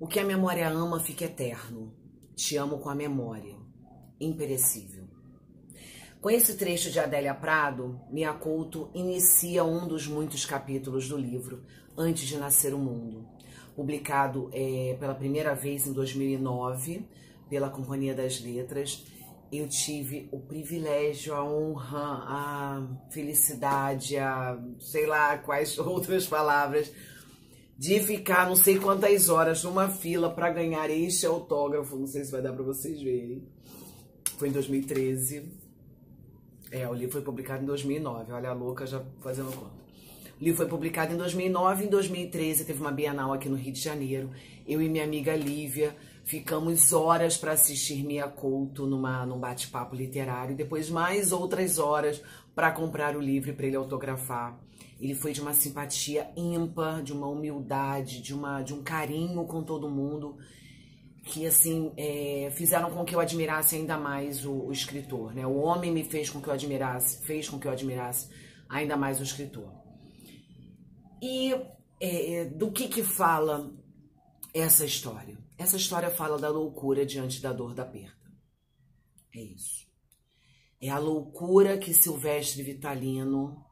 O que a memória ama fica eterno. Te amo com a memória, imperecível. Com esse trecho de Adélia Prado, Mia Couto inicia um dos muitos capítulos do livro Antes de Nascer o Mundo, publicado pela primeira vez em 2009 pela Companhia das Letras. Eu tive o privilégio, a honra, a felicidade, a sei lá quais outras palavras, de ficar não sei quantas horas numa fila para ganhar este autógrafo. Não sei se vai dar para vocês verem. Foi em 2013. O livro foi publicado em 2009. Olha a louca já fazendo conta. O livro foi publicado em 2009. Em 2013 teve uma Bienal aqui no Rio de Janeiro. Eu e minha amiga Lívia ficamos horas para assistir Mia Couto num bate-papo literário. Depois mais outras horas para comprar o livro e para ele autografar. Ele foi de uma simpatia ímpar, de uma humildade, de um carinho com todo mundo, que assim fizeram com que eu admirasse ainda mais o escritor, né? O homem me fez com que eu admirasse ainda mais o escritor. E do que fala essa história? Essa história fala da loucura diante da dor da perda. É isso. É a loucura que Silvestre Vitalino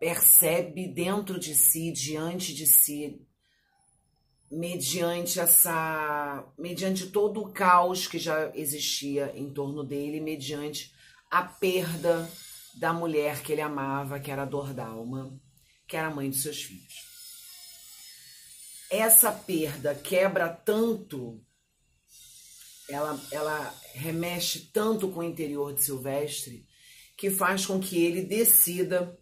percebe dentro de si, diante de si, mediante todo o caos que já existia em torno dele, mediante a perda da mulher que ele amava, que era a Dordalma, que era a mãe dos seus filhos. Essa perda quebra tanto, ela remexe tanto com o interior de Silvestre, que faz com que ele decida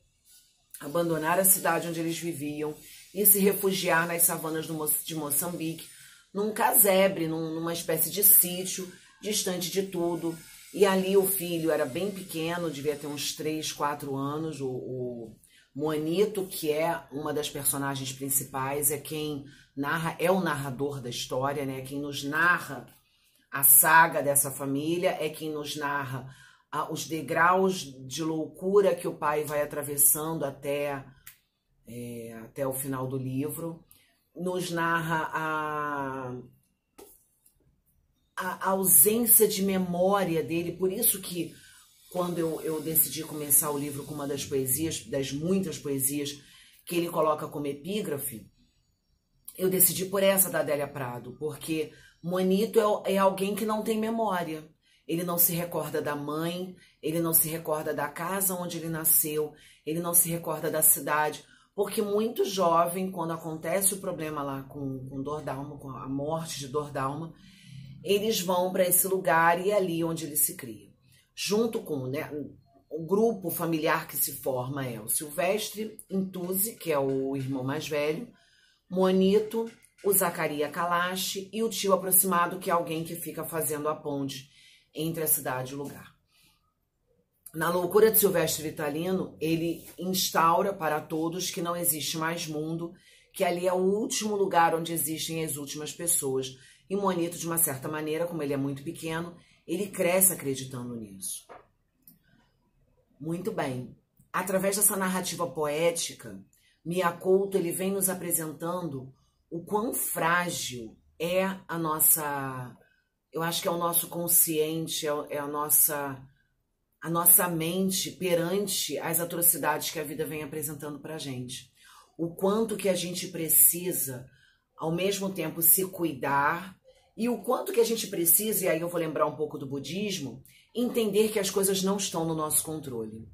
abandonar a cidade onde eles viviam e se refugiar nas savanas de Moçambique, num casebre, numa espécie de sítio, distante de tudo. E ali o filho era bem pequeno, devia ter uns 3, 4 anos. O Moanito, que é uma das personagens principais, é quem narra, é o narrador da história, né? Quem nos narra a saga dessa família, é quem nos narra os degraus de loucura que o pai vai atravessando até o final do livro, nos narra a ausência de memória dele. Por isso que quando eu decidi começar o livro com uma das poesias, das muitas poesias que ele coloca como epígrafe, eu decidi por essa da Adélia Prado, porque Moanito é alguém que não tem memória. Ele não se recorda da mãe, ele não se recorda da casa onde ele nasceu, ele não se recorda da cidade, porque muito jovem, quando acontece o problema lá com Dordalma, com a morte de Dordalma, eles vão para esse lugar e é ali onde ele se cria. Junto com, né, o grupo familiar que se forma é o Silvestre Intuzzi, que é o irmão mais velho, Moanito, o Zacaria Kalash e o tio aproximado, que é alguém que fica fazendo a ponte entre a cidade e o lugar. Na loucura de Silvestre Vitalino, ele instaura para todos que não existe mais mundo, que ali é o último lugar onde existem as últimas pessoas. E Moanito, de uma certa maneira, como ele é muito pequeno, ele cresce acreditando nisso. Muito bem. Através dessa narrativa poética, Mia Couto ele vem nos apresentando o quão frágil é a nossa... Eu acho que é o nosso consciente, é a nossa mente perante as atrocidades que a vida vem apresentando para a gente. O quanto que a gente precisa, ao mesmo tempo, se cuidar, e o quanto que a gente precisa, e aí eu vou lembrar um pouco do budismo, entender que as coisas não estão no nosso controle.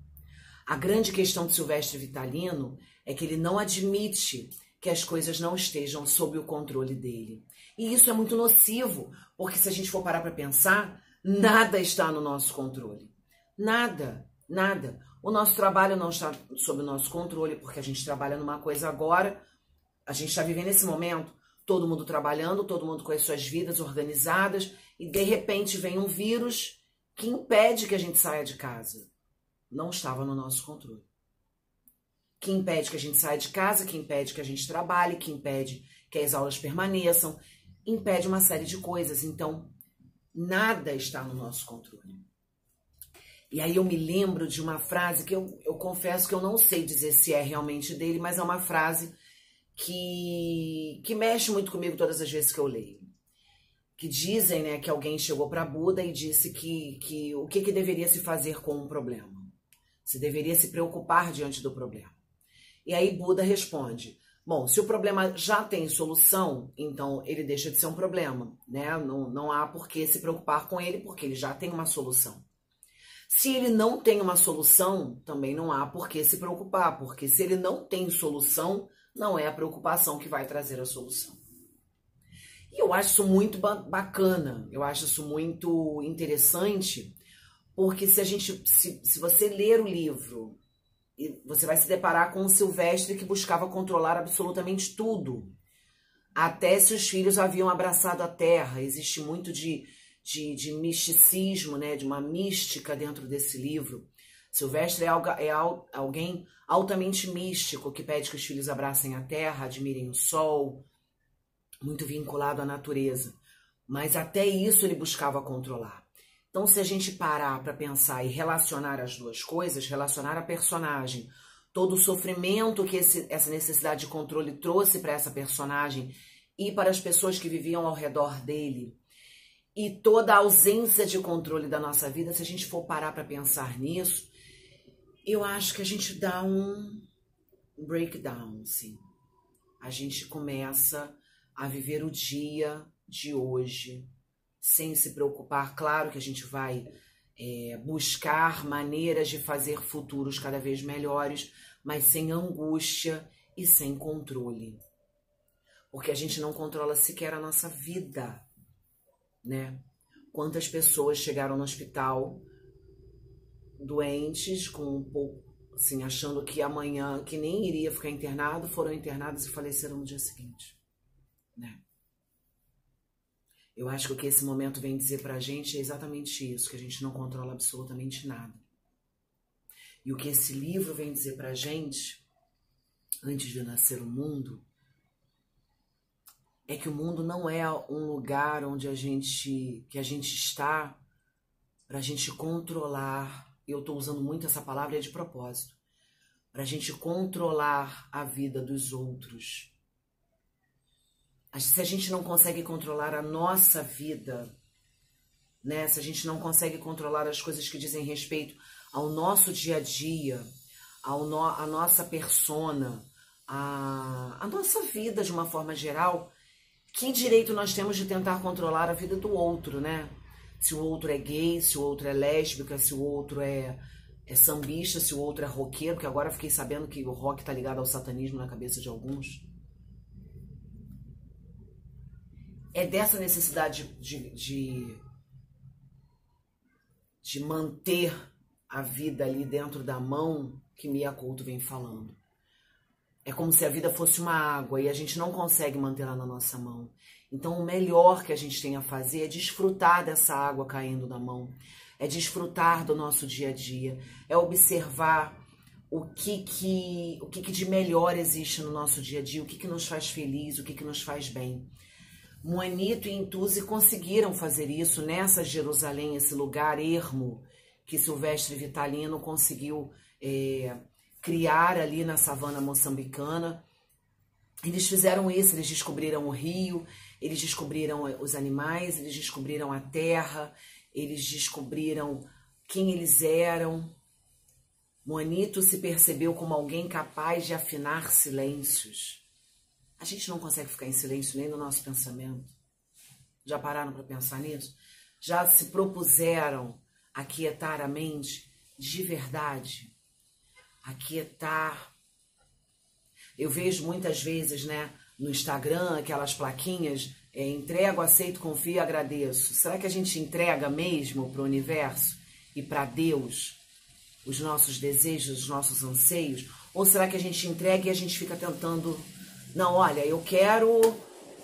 A grande questão de Silvestre Vitalino é que ele não admite que as coisas não estejam sob o controle dele. E isso é muito nocivo, porque se a gente for parar para pensar, nada está no nosso controle. Nada, nada. O nosso trabalho não está sob o nosso controle, porque a gente trabalha numa coisa agora, a gente está vivendo esse momento, todo mundo trabalhando, todo mundo com as suas vidas organizadas, e de repente vem um vírus que impede que a gente saia de casa. Não estava no nosso controle. Que impede que a gente saia de casa, que impede que a gente trabalhe, que impede que as aulas permaneçam, impede uma série de coisas. Então, nada está no nosso controle. E aí eu me lembro de uma frase que eu confesso que eu não sei dizer se é realmente dele, mas é uma frase que mexe muito comigo todas as vezes que eu leio. Que dizem, né, que alguém chegou para Buda e disse que o que deveria se fazer com um problema. Se deveria se preocupar diante do problema. E aí Buda responde, bom, se o problema já tem solução, então ele deixa de ser um problema, né? Não há por que se preocupar com ele, porque ele já tem uma solução. Se ele não tem uma solução, também não há por que se preocupar, porque se ele não tem solução, não é a preocupação que vai trazer a solução. E eu acho isso muito bacana, eu acho isso muito interessante, porque se você ler o livro, você vai se deparar com um Silvestre que buscava controlar absolutamente tudo. Até se os filhos haviam abraçado a terra. Existe muito de misticismo, né? De uma mística dentro desse livro. Silvestre é alguém altamente místico, que pede que os filhos abracem a terra, admirem o sol, muito vinculado à natureza. Mas até isso ele buscava controlar. Então, se a gente parar para pensar e relacionar as duas coisas, relacionar a personagem, todo o sofrimento que essa necessidade de controle trouxe para essa personagem e para as pessoas que viviam ao redor dele, e toda a ausência de controle da nossa vida, se a gente for parar para pensar nisso, eu acho que a gente dá um breakdown, sim. A gente começa a viver o dia de hoje, sem se preocupar. Claro que a gente vai buscar maneiras de fazer futuros cada vez melhores, mas sem angústia e sem controle. Porque a gente não controla sequer a nossa vida, né? Quantas pessoas chegaram no hospital doentes, com um pouco, assim, achando que amanhã, que nem iria ficar internado, foram internados e faleceram no dia seguinte, né? Eu acho que o que esse momento vem dizer pra gente é exatamente isso, que a gente não controla absolutamente nada. E o que esse livro vem dizer pra gente, antes de nascer o mundo, é que o mundo não é um lugar onde a gente está pra gente controlar, eu tô usando muito essa palavra e é de propósito, pra gente controlar a vida dos outros. Se a gente não consegue controlar a nossa vida, né? Se a gente não consegue controlar as coisas que dizem respeito ao nosso dia a dia, a nossa persona, a nossa vida de uma forma geral, que direito nós temos de tentar controlar a vida do outro, né? Se o outro é gay, se o outro é lésbica, se o outro é sambista, se o outro é roqueiro, porque agora eu fiquei sabendo que o rock tá ligado ao satanismo na cabeça de alguns. É dessa necessidade de manter a vida ali dentro da mão que Mia Couto vem falando. É como se a vida fosse uma água e a gente não consegue mantê-la na nossa mão. Então o melhor que a gente tem a fazer é desfrutar dessa água caindo na mão. É desfrutar do nosso dia a dia. É observar o que de melhor existe no nosso dia a dia, o que nos faz feliz, o que nos faz bem. Moanito e Intuzi conseguiram fazer isso nessa Jerusalém, esse lugar ermo que Silvestre Vitalino conseguiu criar ali na savana moçambicana. Eles fizeram isso, eles descobriram o rio, eles descobriram os animais, eles descobriram a terra, eles descobriram quem eles eram. Moanito se percebeu como alguém capaz de afinar silêncios. A gente não consegue ficar em silêncio nem no nosso pensamento. Já pararam para pensar nisso? Já se propuseram a aquietar a mente de verdade? Aquietar. Eu vejo muitas vezes, né, no Instagram, aquelas plaquinhas, entrego, aceito, confio e agradeço. Será que a gente entrega mesmo para o universo e para Deus os nossos desejos, os nossos anseios? Ou será que a gente entrega e a gente fica tentando... Não, olha, eu quero,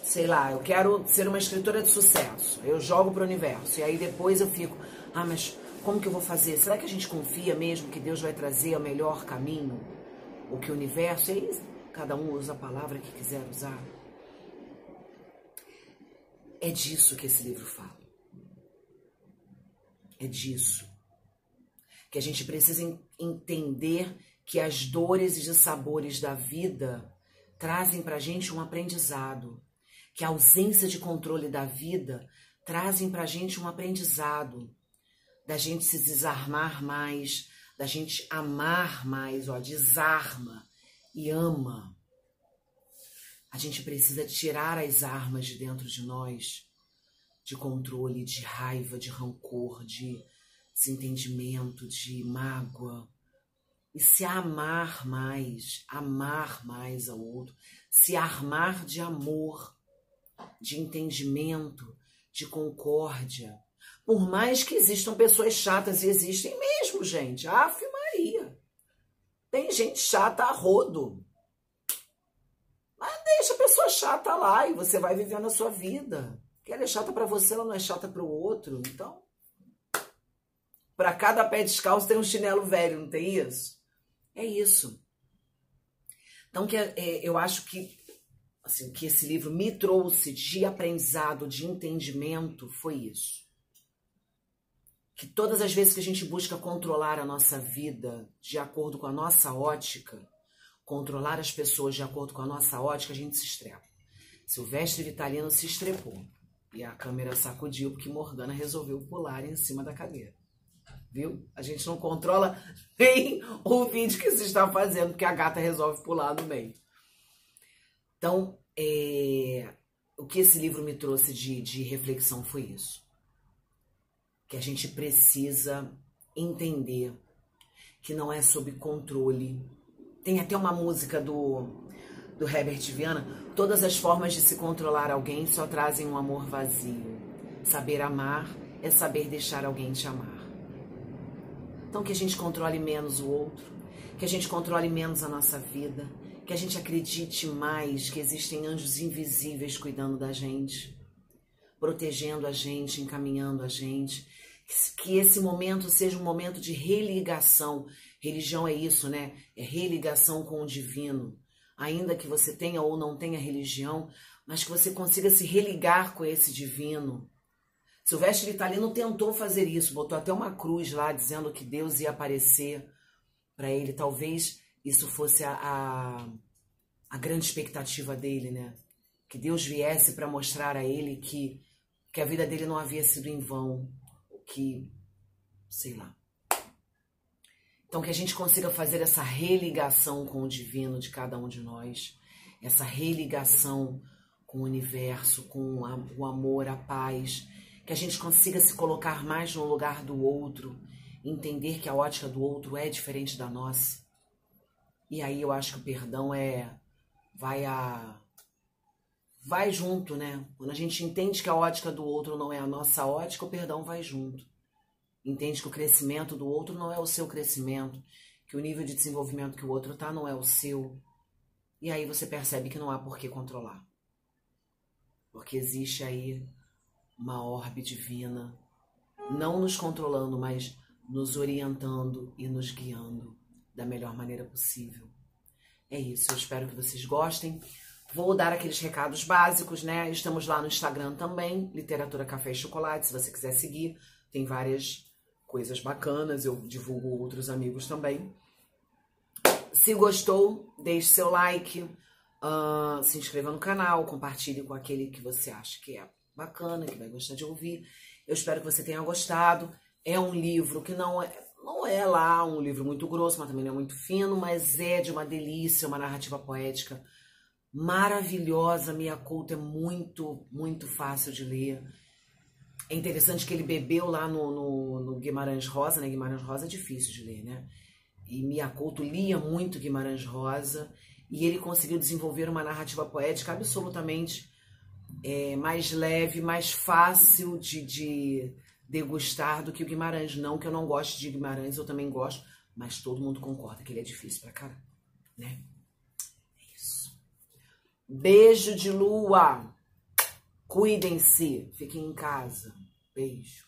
sei lá, eu quero ser uma escritora de sucesso. Eu jogo para o universo. E aí depois eu fico, mas como que eu vou fazer? Será que a gente confia mesmo que Deus vai trazer o melhor caminho? O que o universo... E aí cada um usa a palavra que quiser usar. É disso que esse livro fala. É disso. Que a gente precisa entender que as dores e os sabores da vida trazem pra gente um aprendizado, que a ausência de controle da vida trazem pra gente um aprendizado, da gente se desarmar mais, da gente amar mais, ó, desarma e ama. A gente precisa tirar as armas de dentro de nós, de controle, de raiva, de rancor, de desentendimento, de mágoa, e se amar mais ao outro, se armar de amor, de entendimento, de concórdia. Por mais que existam pessoas chatas, e existem mesmo, gente. Ave Maria. Tem gente chata a rodo. Mas deixa a pessoa chata lá e você vai vivendo a sua vida. Porque ela é chata para você, ela não é chata para o outro. Então, para cada pé descalço tem um chinelo velho, não tem isso? É isso. Então, eu acho que assim, o que esse livro me trouxe de aprendizado, de entendimento, foi isso. Que todas as vezes que a gente busca controlar a nossa vida de acordo com a nossa ótica, controlar as pessoas de acordo com a nossa ótica, a gente se estrepa. Silvestre Vitalino se estrepou. E a câmera sacudiu porque Morgana resolveu pular em cima da cadeira. Viu? A gente não controla nem o vídeo que você está fazendo, porque a gata resolve pular no meio. Então, o que esse livro me trouxe de reflexão foi isso. Que a gente precisa entender que não é sob controle. Tem até uma música do Herbert Viana. Todas as formas de se controlar alguém só trazem um amor vazio. Saber amar é saber deixar alguém te amar. Então que a gente controle menos o outro, que a gente controle menos a nossa vida, que a gente acredite mais que existem anjos invisíveis cuidando da gente, protegendo a gente, encaminhando a gente, que esse momento seja um momento de religação. Religião é isso, né? É religação com o divino. Ainda que você tenha ou não tenha religião, mas que você consiga se religar com esse divino. Silvestre Vitalino tentou fazer isso, botou até uma cruz lá dizendo que Deus ia aparecer para ele. Talvez isso fosse a grande expectativa dele, né? Que Deus viesse para mostrar a ele que a vida dele não havia sido em vão, que, sei lá. Então que a gente consiga fazer essa religação com o divino de cada um de nós, essa religação com o universo, com o amor, a paz, que a gente consiga se colocar mais no lugar do outro, entender que a ótica do outro é diferente da nossa. E aí eu acho que o perdão vai junto, né? Quando a gente entende que a ótica do outro não é a nossa ótica, o perdão vai junto. Entende que o crescimento do outro não é o seu crescimento, que o nível de desenvolvimento que o outro tá não é o seu. E aí você percebe que não há por que controlar. Porque existe aí uma orbe divina, não nos controlando, mas nos orientando e nos guiando da melhor maneira possível. É isso, eu espero que vocês gostem. Vou dar aqueles recados básicos, né? Estamos lá no Instagram também, Literatura Café e Chocolate, se você quiser seguir. Tem várias coisas bacanas, eu divulgo outros amigos também. Se gostou, deixe seu like, se inscreva no canal, compartilhe com aquele que você acha que é bacana, que vai gostar de ouvir. Eu espero que você tenha gostado. É um livro que não é lá um livro muito grosso, mas também não é muito fino, mas é de uma delícia, uma narrativa poética maravilhosa. Mia Couto é muito, muito fácil de ler. É interessante que ele bebeu lá no Guimarães Rosa, né? Guimarães Rosa é difícil de ler, né? E Mia Couto lia muito Guimarães Rosa e ele conseguiu desenvolver uma narrativa poética absolutamente mais leve, mais fácil de degustar do que o Guimarães. Não que eu não goste de Guimarães, eu também gosto, mas todo mundo concorda que ele é difícil pra caramba, né? É isso. Beijo de lua. Cuidem-se. Fiquem em casa. Beijo.